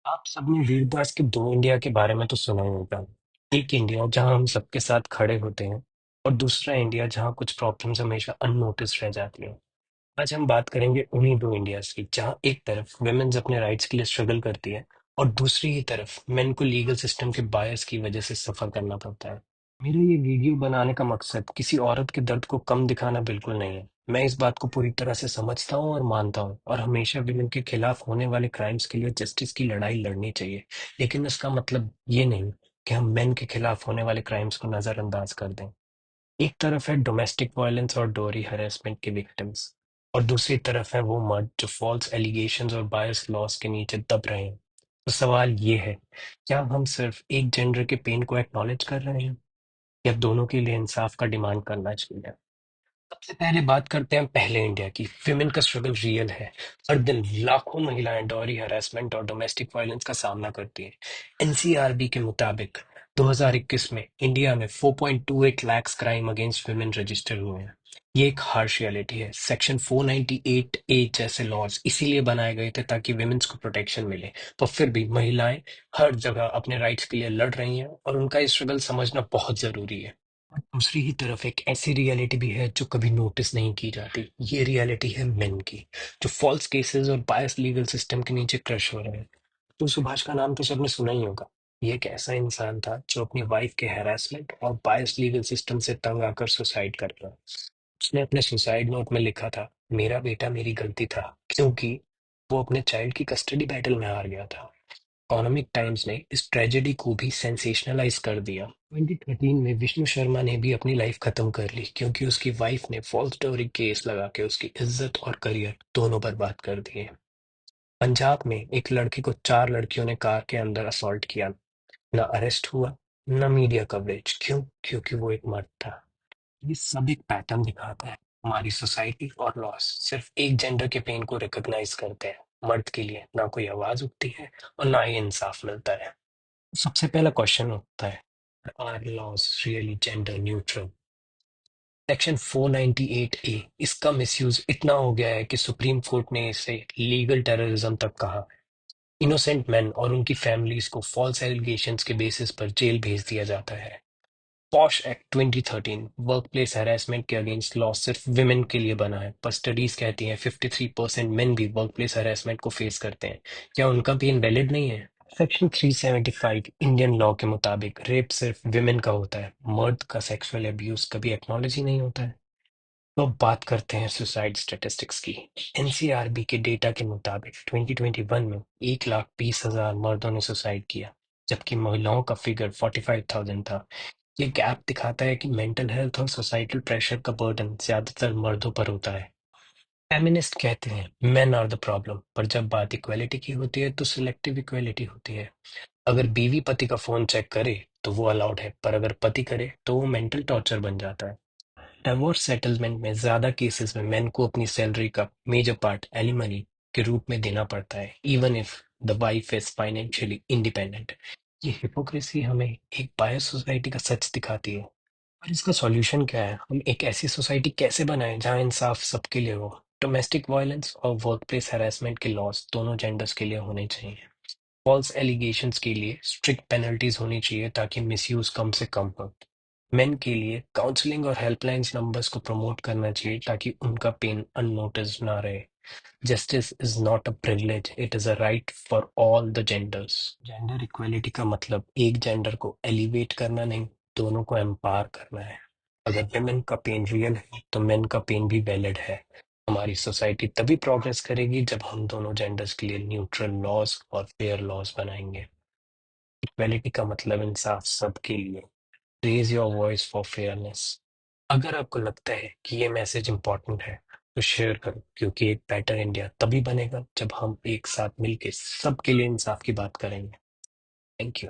आप सबने वीरदास के दो इंडिया के बारे में तो सुना ही होगा। एक इंडिया जहां हम सबके साथ खड़े होते हैं और दूसरा इंडिया जहां कुछ प्रॉब्लम्स हमेशा अननोटिस रह जाती हैं। आज हम बात करेंगे उन्हीं दो इंडियाज की जहां एक तरफ वुमेन्स अपने राइट्स के लिए स्ट्रगल करती है और दूसरी ही तरफ मेन को लीगल सिस्टम के बायस की वजह से सफर करना पड़ता है। मेरा ये वीडियो बनाने का मकसद किसी औरत के दर्द को कम दिखाना बिल्कुल नहीं है। मैं इस बात को पूरी तरह से समझता हूँ और मानता हूँ और हमेशा विमेन के खिलाफ होने वाले क्राइम्स के लिए जस्टिस की लड़ाई लड़नी चाहिए। लेकिन इसका मतलब ये नहीं कि हम मेन के खिलाफ होने वाले क्राइम्स को नजरअंदाज कर दें। एक तरफ है डोमेस्टिक वायलेंस और डोरी हरेसमेंट के विक्टिम्स और दूसरी तरफ है वो मर्द जो फॉल्स एलिगेशंस और बायस लॉस के नीचे दब रहे हैं। तो सवाल ये है, क्या हम सिर्फ एक जेंडर के पेन को एक्नॉलेज कर रहे हैं या दोनों के लिए इंसाफ का डिमांड करना चाहिए? सबसे पहले बात करते हैं पहले इंडिया की। विमेन का स्ट्रगल रियल है। हर दिन लाखों महिलाएं डॉरी हरासमेंट और डोमेस्टिक वायलेंस का सामना करती हैं। एनसीआरबी के मुताबिक 2021 में इंडिया में 4.28 lakh crime against women register हुए हैं। ये एक हार्श रियलिटी है। सेक्शन 498 ए जैसे लॉज इसीलिए बनाए गए थे ताकि विमेन्स को प्रोटेक्शन मिले, पर फिर भी महिलाएं हर जगह अपने राइट्स के लिए लड़ रही हैं और उनका ये स्ट्रगल समझना बहुत जरूरी है। और दूसरी ही तरफ एक ऐसी रियलिटी भी है जो कभी नोटिस नहीं की जाती। ये रियलिटी है मेन की, जो फॉल्स केसेस और बायस लीगल सिस्टम के नीचे क्रश हो रहे हैं। तो सुभाष का नाम तो सबने सुना ही होगा। ये एक ऐसा इंसान था जो अपनी वाइफ के हैरेसमेंट और बायस लीगल सिस्टम से तंग आकर सुसाइड कर गया। उसने अपने सुसाइड नोट में लिखा था, मेरा बेटा मेरी गलती था, क्योंकि वो अपने चाइल्ड की कस्टडी बैटल में हार गया था। इकोनॉमिक टाइम्स ने इस ट्रेजेडी को भी सेंसेशनलाइज कर दिया। 2013 में विष्णु शर्मा ने भी अपनी लाइफ खत्म कर ली क्योंकि उसकी वाइफ ने फॉल्स डोरी केस लगा के उसकी इज्जत और करियर दोनों बर्बाद कर दिए। पंजाब में एक लड़के को चार लड़कियों ने कार के अंदर असॉल्ट किया। न अरेस्ट हुआ, न मीडिया कवरेज। क्यों? क्योंकि वो एक मर्द था। ये सब एक पैटर्न दिखाता है। हमारी सोसाइटी और लॉस सिर्फ एक जेंडर के पेन को रिकॉग्नाइज करते हैं। मर्द के लिए ना कोई आवाज उठती है और ना ही इंसाफ मिलता है। सबसे पहला क्वेश्चन उठता है, are laws really gender neutral? Section 498 A इसका मिसयूज इतना हो गया है कि सुप्रीम कोर्ट ने इसे लीगल टेररिज्म तक कहा। इनोसेंट मैन और उनकी फैमिलीज को फॉल्स एलिगेशंस के बेसिस पर जेल भेज दिया जाता है। पॉश एक्ट 2013 वर्कप्लेस हैरेसमेंट के अगेंस्ट लॉ सिर्फ विमेन के लिए बना है, पर स्टडीज कहती हैं 53% मेन भी वर्कप्लेस हैरेसमेंट को फेस करते हैं। क्या उनका भी इनवैलिड नहीं है? सेक्शन 375 इंडियन लॉ के मुताबिक रेप सिर्फ विमेन का होता है, मर्द का सेक्सुअल अब्यूज कभी एक्नॉलेज ही नहीं होता है। तो अब बात करते हैं सुसाइड स्टेटिस्टिक्स की। एनसीआरबी के डेटा के मुताबिक 2021 में 1,20,000 मर्दों ने सुसाइड किया, जबकि महिलाओं का फिगर 45,000 था। ये गैप दिखाता है कि मेंटल हेल्थ और सोसाइटल प्रेशर का बर्डन ज्यादातर मर्दों पर होता है। फेमिनिस्ट कहते हैं मेन आर द प्रॉब्लम, पर जब बात इक्वेलिटी की होती है तो सिलेक्टिव इक्वेलिटी होती है। अगर बीवी पति का फोन चेक करे तो वो अलाउड है, पर अगर पति करे तो वो मेंटल टॉर्चर बन जाता है। डिवोर्स सेटलमेंट में ज्यादा केसेस में मेन को अपनी सैलरी का मेजर पार्ट एलिमनी के रूप में देना पड़ता है, even if the wife is financially independent. ये हिपोक्रेसी हमें एक बायस सोसाइटी का सच दिखाती है। और इसका सॉल्यूशन क्या है? हम एक ऐसी सोसाइटी कैसे बनाएं जहां इंसाफ सबके लिए हो? डोमेस्टिक वायलेंस और वर्कप्लेस हैरेसमेंट के लॉस दोनों जेंडर्स के लिए होने चाहिए। फॉल्स एलिगेशंस के लिए स्ट्रिक्ट पेनल्टीज होनी चाहिए ताकि मिसयूज कम से कम हो। मेन के लिए काउंसलिंग और हेल्पलाइंस नंबर्स को प्रमोट करना चाहिए ताकि उनका पेन अननोटिस ना रहे। Justice is not a privilege, it is a right for all the genders. Gender equality का मतलब एक जेंडर को एलिवेट करना नहीं, दोनों को एम्पावर करना है। अगर विमेन का पेन रियल है तो मेन का पेन भी वैलिड है। हमारी सोसाइटी तभी प्रोग्रेस करेगी जब हम दोनों जेंडर्स के लिए न्यूट्रल लॉज और फेयर लॉज बनाएंगे। इक्वेलिटी का मतलब इंसाफ सबके लिए। Raise your voice for fairness. अगर आपको लगता है कि ये मैसेज इंपॉर्टेंट है तो शेयर करो, क्योंकि एक बेटर इंडिया तभी बनेगा जब हम एक साथ मिलकर सबके लिए इंसाफ की बात करेंगे। Thank you.